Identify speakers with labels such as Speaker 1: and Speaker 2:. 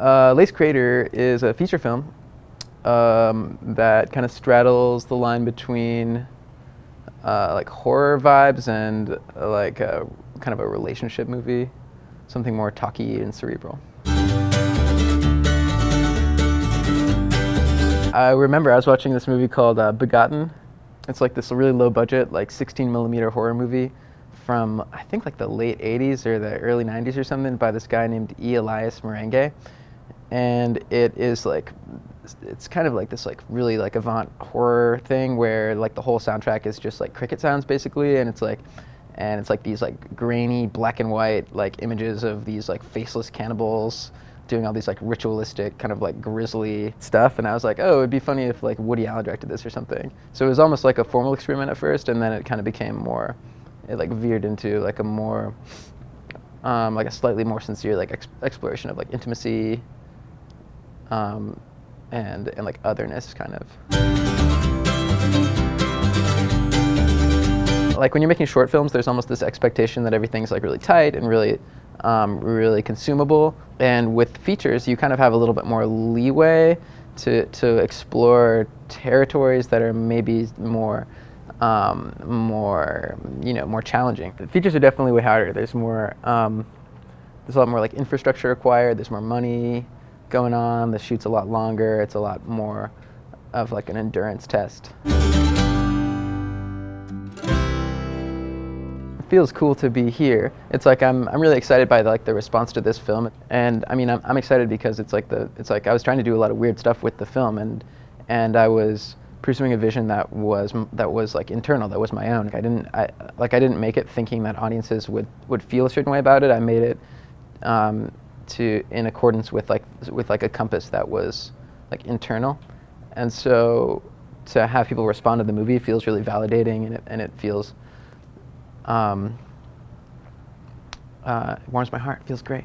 Speaker 1: Lace Crater is a feature film that kind of straddles the line between like horror vibes and like kind of a relationship movie, something more talky and cerebral. I remember I was watching this movie called Begotten. It's like this really low budget, like 16mm horror movie from I think like the late 80s or the early 90s or something by this guy named E. Elias Merengue. And it is like, it's kind of like this like really like avant horror thing where like the whole soundtrack is just like cricket sounds basically, and it's like these like grainy black and white like images of these like faceless cannibals doing all these like ritualistic kind of like grisly stuff. And I was like, oh, it'd be funny if like Woody Allen directed this or something. So it was almost like a formal experiment at first, and then it kind of became more, it like veered into like a more like a slightly more sincere like exploration of like intimacy and like otherness kind of. Like when you're making short films, there's almost this expectation that everything's like really tight and really really consumable. And with features, you kind of have a little bit more leeway to explore territories that are maybe more more challenging. The features are definitely way harder. There's more there's a lot more like infrastructure required. There's more money going on. The shoot's a lot longer. It's a lot more of like an endurance test. It feels cool to be here. It's like I'm really excited by the response to this film, and I mean I'm excited because it's like I was trying to do a lot of weird stuff with the film, and I was pursuing a vision that was like internal, that was my own. I didn't make it thinking that audiences would feel a certain way about it. I made it in accordance with like a compass that was like internal, and so to have people respond to the movie feels really validating, and it feels it warms my heart. It feels great.